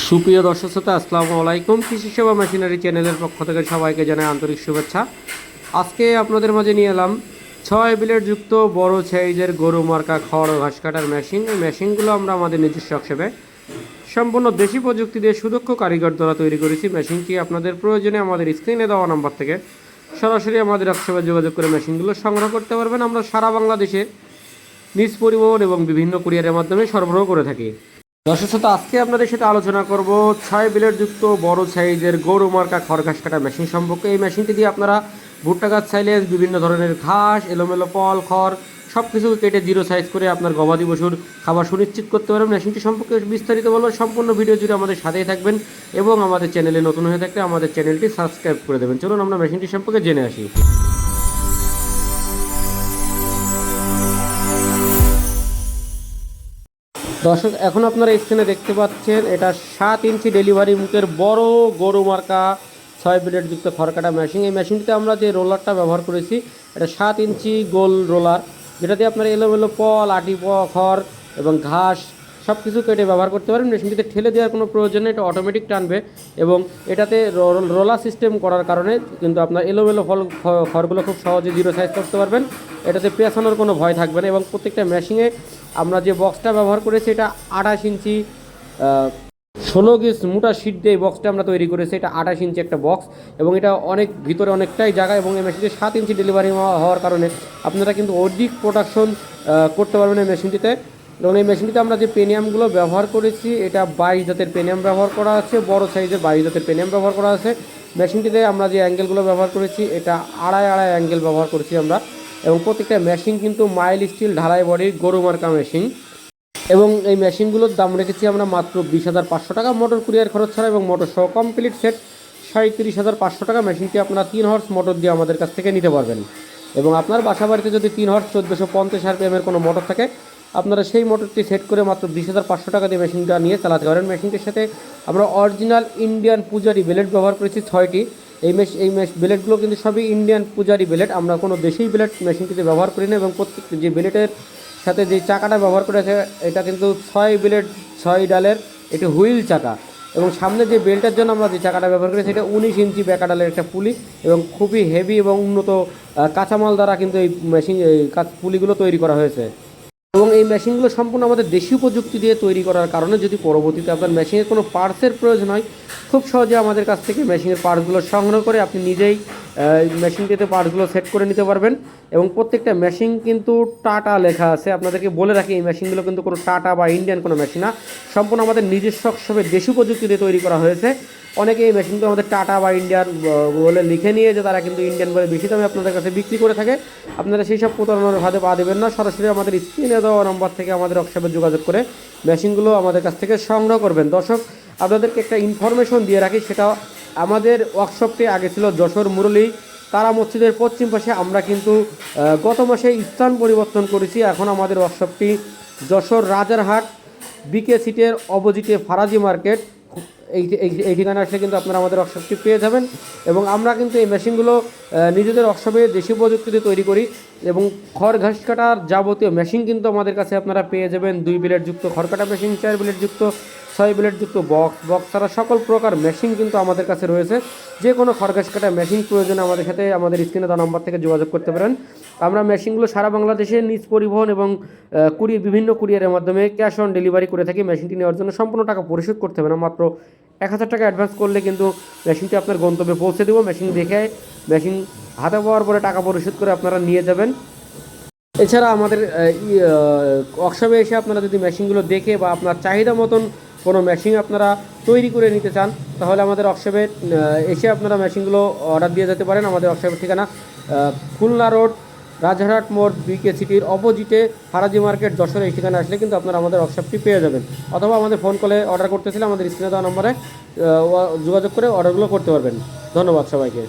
সুপ্রিয় দর্শক শ্রোতা, আসসালামু আলাইকুম। কৃষি সেবা মেশিনারি চ্যানেলের পক্ষ থেকে সবাইকে জানাই আন্তরিক শুভেচ্ছা। আজকে আপনাদের মাঝে নিয়ে এলাম 6 যুক্ত বড় সাইজের গরু মার্কা খড় ও ঘাস কাটার মেশিন। এই মেশিনগুলো আমরা আমাদের নিজস্ব হিসেবে সম্পূর্ণ দেশি প্রযুক্তি দিয়ে সুদক্ষ কারিগর দ্বারা তৈরি করেছি। মেশিনটি আপনাদের প্রয়োজনে আমাদের স্ক্রিনে দেওয়া নাম্বার থেকে সরাসরি আমাদের ওয়ার্কশপে যোগাযোগ করে মেশিনগুলো সংগ্রহ করতে পারবেন। আমরা সারা বাংলাদেশে নিজ পরিবহন এবং বিভিন্ন কুরিয়ারের মাধ্যমে সরবরাহ করে থাকি। দর্শক শ্রোতা, আজকে আপনাদের সাথে আলোচনা করব 6 যুক্ত বড় সাইজের গরু মার্কা খড় ঘাস কাটা মেশিন সম্পর্কে। এই মেশিনটি দিয়ে আপনারা ভুট্টা গাছ সাইলেজ, বিভিন্ন ধরনের ঘাস, এলোমেলো পল, খড় সব কিছু কেটে জিরো সাইজ করে আপনার গবাদি পশুর খাবার সুনিশ্চিত করতে পারবেন। মেশিনটি সম্পর্কে বিস্তারিত বলবো, সম্পূর্ণ ভিডিও জুড়ে আমাদের সাথেই থাকবেন এবং আমাদের চ্যানেলে নতুন হয়ে থাকলে আমাদের চ্যানেলটি সাবস্ক্রাইব করে দেবেন। চলুন আমরা মেশিনটি সম্পর্কে জেনে আসি। দর্শক, এখন আপনারা স্ক্রিনে দেখতে পাচ্ছেন এটা 7 ইঞ্চি ডেলিভারি মুখের বড় গরু মার্কা 6 যুক্ত খড়কাটা মেশিন। এই মেশিনটিতে আমরা যে রোলারটা ব্যবহার করেছি এটা 7 ইঞ্চি গোল রোলার, যেটা দিয়ে আপনারা এলোমেলো পল, আটি খড় এবং ঘাস সব কিছু কেটে ব্যবহার করতে পারেন। মেশিনটিতে ঠেলে দেওয়ার কোনো প্রয়োজন নেই, এটা অটোমেটিক টানবে এবং এটাতে রোলার সিস্টেম করার কারণে কিন্তু আপনার এলোমেলো খড়গুলো খুব সহজে জিরো সাইজ করতে পারবেন। এটাতে পেঁচানোর কোনো ভয় থাকবে না এবং প্রত্যেকটা মেশিনে আমরা যে বক্সটা ব্যবহার করেছি এটা 28 ইঞ্চি 16 গেজ মোটা শিট দিয়ে এই বক্সটা আমরা তৈরি করেছি। এটা 28 ইঞ্চি একটা বক্স এবং এটা অনেক ভিতরে অনেকটাই জায়গা এবং এই মেশিনটি 7 ইঞ্চি ডেলিভারি হওয়ার কারণে আপনারা কিন্তু অধিক প্রোডাকশন করতে পারবেন এই মেশিনটিতে। এবং এই মেশিনটিতে আমরা যে পেনিয়ামগুলো ব্যবহার করেছি এটা 22 জাতের পেনিয়াম ব্যবহার করা আছে, বড় সাইজের 22 জাতের পেনিয়াম ব্যবহার করা আছে। মেশিনটিতে আমরা যে অ্যাঙ্গেলগুলো ব্যবহার করেছি এটা আড়াই অ্যাঙ্গেল ব্যবহার করেছি আমরা। এবং প্রত্যেকটা মেশিন কিন্তু মাইল স্টিল ঢালাই বডির গরু মার্কা মেশিন এবং এই মেশিনগুলোর দাম রেখেছি আমরা মাত্র 20,500 টাকা, মোটর কুরিয়ার খরচ ছাড়া এবং মোটর সহ কমপ্লিট সেট 37,500 টাকা। মেশিনটি আপনারা 3 হর্স মোটর দিয়ে আমাদের কাছ থেকে নিতে পারবেন এবং আপনার বাসা বাড়িতে যদি 3 হর্স 1450 আরপিএমের কোনো মোটর থাকে আপনারা সেই মোটরটি সেট করে মাত্র 20,500 টাকা দিয়ে মেশিনটা নিয়ে চালাতে পারেন। মেশিনটির সাথে আমরা অরিজিনাল ইন্ডিয়ান পূজারি ব্লেড ব্যবহার করেছি 6টি। এই ব্লেডগুলো কিন্তু সবই ইন্ডিয়ান পূজারি ব্লেড, আমরা কোনো দেশি ব্লেড মেশিনটিতে ব্যবহার করি না এবং প্রত্যেকটি যে ব্লেডের সাথে যে চাকাটা ব্যবহার করেছে এটা কিন্তু 6 ব্লেড 6 ডালের এটি হুইল চাকা এবং সামনে যে বেল্টের জন্য আমরা যে চাকাটা ব্যবহার করি সেটা 19 ইঞ্চি ব্যাকাডালের একটা পুলি এবং খুবই হেভি এবং উন্নত কাঁচামাল দ্বারা কিন্তু এই মেশিন পুলিগুলো তৈরি করা হয়েছে। এবং এই মেশিনগুলো সম্পূর্ণ আমাদের দেশীয় প্রযুক্তি দিয়ে তৈরি করার কারণে যদি পরবর্তীতে আপনার মেশিনের কোনো পার্টসের প্রয়োজন হয় খুব সহজে আমাদের কাছ থেকে মেশিনের পার্টসগুলো সংগ্রহ করে আপনি নিজেই মেশিনটিতে পার্টসগুলো সেট করে নিতে পারবেন। এবং প্রত্যেকটা মেশিন কিন্তু টাটা লেখা আছে, আপনাদেরকে বলে রাখি এই মেশিনগুলো কিন্তু কোনো টাটা বা ইন্ডিয়ান কোনো মেশিন না, সম্পূর্ণ আমাদের নিজস্ব হিসেবে দেশীয় প্রযুক্তি দিয়ে তৈরি করা হয়েছে। অনেকে এই মেশিনগুলো আমাদের টাটা বা ইন্ডিয়ান বলে লিখে নিয়ে যে তারা কিন্তু ইন্ডিয়ান বলে বেশি দামে আপনাদের কাছে বিক্রি করে থাকে। আপনারা সেই সব প্রতারণার ফাঁদে পা দেবেন না, সরাসরি আমাদের স্ক্রিনে দেওয়া নম্বর থেকে আমাদের ওয়ার্কশপে যোগাযোগ করে মেশিনগুলো আমাদের কাছ থেকে সংগ্রহ করবেন। দর্শক, আপনাদেরকে একটা ইনফরমেশন দিয়ে রাখি, সেটা আমাদের ওয়ার্কশপটি আগে ছিল যশোর মুরলী তারা মসজিদের পশ্চিম পাশে। আমরা কিন্তু গত মাসে স্থান পরিবর্তন করেছি, এখন আমাদের ওয়ার্কশপটি যশোর রাজারহাট বিকে সিটের অপোজিটে ফারাজি মার্কেট, এই ঠিকানা আসলে কিন্তু আপনারা আমাদের ওয়ার্কশপটি পেয়ে যাবেন। এবং আমরা কিন্তু এই মেশিনগুলো নিজেদের ওয়ার্কশপে দেশীয় প্রযুক্তিতে তৈরি করি এবং খড় ঘাস কাটার যাবতীয় মেশিন কিন্তু আমাদের কাছে আপনারা পেয়ে যাবেন। 2 ব্লেড যুক্ত খড় কাটা মেশিন, 4 ব্লেড যুক্ত, 6 ব্লেড যুক্ত বক্স ছাড়া সকল প্রকার মেশিন কিন্তু আমাদের কাছে রয়েছে। যে কোনো খড় ঘাস কাটা মেশিন প্রয়োজনে আমাদের সাথে আমাদের স্ক্রিনে দেওয়া নম্বর থেকে যোগাযোগ করতে পারেন। আমরা মেশিনগুলো সারা বাংলাদেশে নিজ পরিবহন এবং বিভিন্ন কুরিয়ারের মাধ্যমে ক্যাশ অন ডেলিভারি করে থাকি। মেশিনটি নেওয়ার জন্য সম্পূর্ণ টাকা পরিশোধ করতে হবে না, মাত্র 1000 টাকা অ্যাডভান্স করলে কিন্তু মেশিনটি আপনার গন্তব্যে পৌঁছে দেবো। মেশিন দেখে মেশিন হাতে পাওয়ার পরে টাকা পরিশোধ করে আপনারা নিয়ে যাবেন। এছাড়া আমাদের ওয়ার্কশপে এসে আপনারা যদি মেশিনগুলো দেখে বা আপনার চাহিদা মতন কোনো মেশিন আপনারা তৈরি করে নিতে চান তাহলে আমাদের ওয়ার্কশপে এসে আপনারা মেশিনগুলো অর্ডার দিয়ে যেতে পারেন। আমাদের ওয়ার্কশপের ঠিকানা খুলনা রোড রাজারহাট মোড় বিকে সিটির অপোজিটে ফারাজি মার্কেট যশোর। এই ঠিকানা আসলে কিন্তু আপনারা আমাদের ওয়ার্কশপটি পেয়ে যাবেন, অথবা আমাদের ফোন কলে অর্ডার করতেছিলেন আমাদের স্ক্রিনে দেওয়া নম্বরে যোগাযোগ করে অর্ডারগুলো করতে পারবেন। ধন্যবাদ সবাইকে।